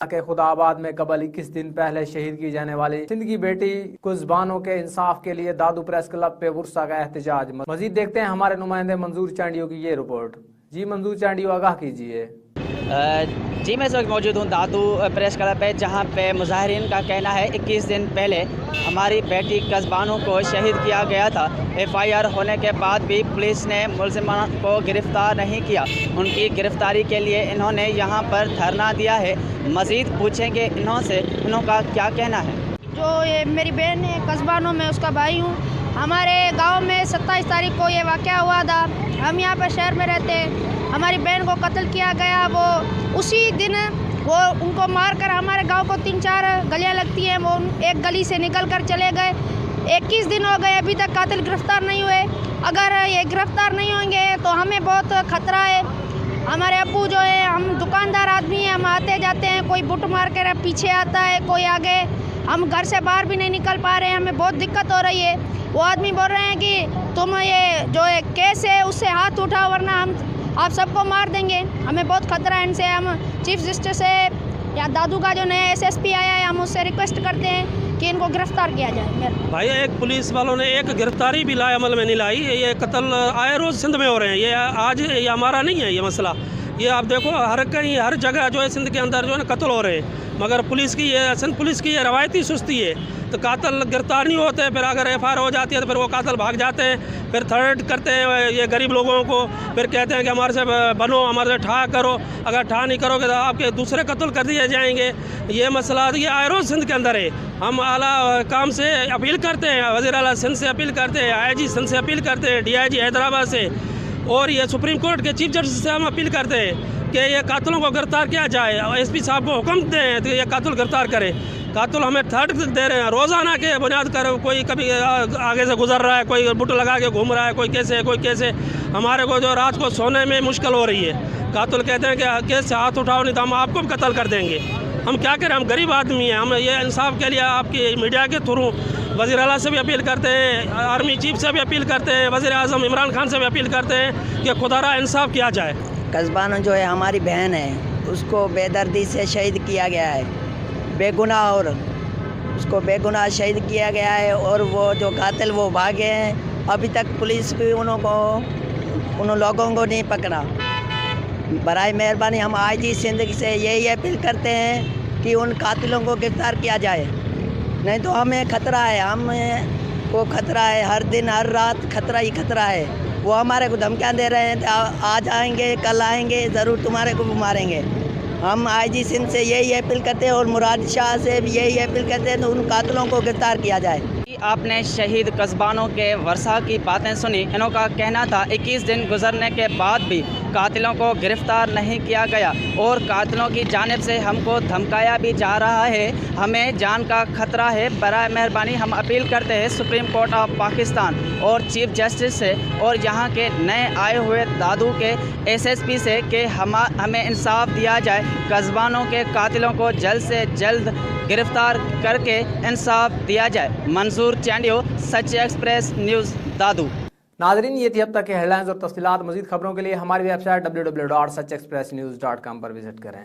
के खुदाबाद में कबल 21 दिन पहले शहीद की जाने वाली सिंध की बेटी कुर्बानों के इंसाफ के लिए दादू प्रेस क्लब पे वर्षा का एहतजाज। मजीद देखते हैं हमारे नुमाइंदे मंजूर चांडियो की ये रिपोर्ट। जी मंजूर चांडियो, आगाह कीजिए। जी मैं इस वक्त मौजूद हूँ दादू प्रेस क्लब पे, जहाँ पे मुजाहिरीन का कहना है 21 दिन पहले हमारी बेटी कस्बानों को शहीद किया गया था। FIR होने के बाद भी पुलिस ने मुलजिमान को गिरफ्तार नहीं किया। उनकी गिरफ्तारी के लिए इन्होंने यहाँ पर धरना दिया है। मज़ीद पूछेंगे इनका क्या कहना है। जो ये मेरी बहन है कस्बानों में, उसका भाई हूँ। हमारे गांव में 27 तारीख को ये वाक़या हुआ था। हम यहाँ पर शहर में रहते हैं। हमारी बहन को कत्ल किया गया। वो उसी दिन वो उनको मारकर हमारे गांव को 3-4 गलियाँ लगती हैं, वो एक गली से निकल कर चले गए। 21 दिन हो गए, अभी तक कातिल गिरफ्तार नहीं हुए। अगर ये गिरफ्तार नहीं होंगे तो हमें बहुत खतरा है। हमारे अब्बू जो है, हम दुकानदार आदमी हैं, हम आते जाते हैं, कोई बुट मार कर पीछे आता है, कोई आगे। हम घर से बाहर भी नहीं निकल पा रहे हैं, हमें बहुत दिक्कत हो रही है। वो आदमी बोल रहे हैं कि तुम ये जो है केस है उससे हाथ उठाओ वरना हम आप सबको मार देंगे। हमें बहुत खतरा है इनसे। हम चीफ जस्टिस से या दादू का जो नया SSP आया है, हम उससे रिक्वेस्ट करते हैं कि इनको गिरफ्तार किया जाए। भाई एक पुलिस वालों ने एक गिरफ्तारी भी लाए अमल में नहीं लाई। ये कत्ल आए रोज़ सिंध में हो रहे हैं। ये आज ये हमारा नहीं है ये मसला। ये आप देखो हर कहीं हर जगह जो है सिंध के अंदर जो है कत्ल हो रहे हैं, मगर पुलिस की ये सिंध पुलिस की ये रवायती सुस्ती है। तो कातिल गिरफ्तार नहीं होते, फिर अगर FIR हो जाती है तो फिर वो कातिल भाग जाते हैं, फिर थर्ड करते हैं ये गरीब लोगों को, फिर कहते हैं कि हमारे से बनो, हमारे से ठा करो, अगर ठा नहीं करोगे तो आपके दूसरे कत्ल कर दिए जाएंगे। ये मसला ये आए रोज़ सिंध के अंदर है। हम आला काम से अपील करते हैं, वज़ीर आला सिंध से अपील करते हैं, IG सिंध से अपील करते हैं, DIG हैदराबाद से, और ये सुप्रीम कोर्ट के चीफ जस्टिस से हम अपील करते हैं कि ये कातिलों को गिरफ्तार किया जाए। SP साहब को हुक्म दें तो ये कातिल गिरफ्तार करें। कातिल हमें थर्ड दे रहे हैं, रोज़ाना के बुनियाद कर कोई कभी आगे से गुजर रहा है, कोई बुट लगा के घूम रहा है, कोई कैसे। हमारे को जो रात को सोने में मुश्किल हो रही है। कातिल कहते हैं कि केस से हाथ उठाओ नहीं तो हम आपको भी कत्ल कर देंगे। हम क्या करें, हम गरीब आदमी हैं। हम ये इंसाफ के लिए आपकी मीडिया के थ्रू वज़ीर आला से भी अपील करते हैं, आर्मी चीफ से भी अपील करते हैं, वज़ीर आज़म इमरान खान से भी अपील करते हैं कि खुदारा इंसाफ किया जाए। कस्बानो जो है हमारी बहन है, उसको बेदर्दी से शहीद किया गया है, बेगुनाह, और उसको बेगुनाह शहीद किया गया है। और वो जो कातिल वो भागे हैं। अभी तक पुलिस भी उन लोगों को नहीं पकड़ा। बराए मेहरबानी हम IG सिंध से यही अपील करते हैं कि उन कातिलों को गिरफ्तार किया जाए, नहीं तो हमें खतरा है। हमको खतरा है, हर दिन हर रात खतरा ही खतरा है। वो हमारे को धमकियाँ दे रहे हैं, आज आएंगे कल आएंगे, ज़रूर तुम्हारे को भी मारेंगे। हम IG सिंध से यही अपील करते हैं और मुराद शाह से भी यही अपील करते हैं तो उन कातिलों को गिरफ्तार किया जाए। आपने शहीद कस्बानों के वर्षा की बातें सुनी। इनका कहना था 21 दिन गुजरने के बाद भी कातिलों को गिरफ्तार नहीं किया गया और कातिलों की जानिब से हमको धमकाया भी जा रहा है। हमें जान का खतरा है। बराए मेहरबानी हम अपील करते हैं सुप्रीम कोर्ट ऑफ पाकिस्तान और चीफ जस्टिस से और यहाँ के नए आए हुए दादू के SSP से कि हमें इंसाफ दिया जाए। कस्बानों के कातिलों को जल्द से जल्द गिरफ्तार करके इंसाफ दिया जाए। मंजूर चांडियो, सच एक्सप्रेस न्यूज़, दादू। नाजरीन, ये थी अब तक के हेडलाइंस और तफसीलात। मजीद खबरों के लिए हमारी वेबसाइट www.sachexpressnews.com पर विजिट करें।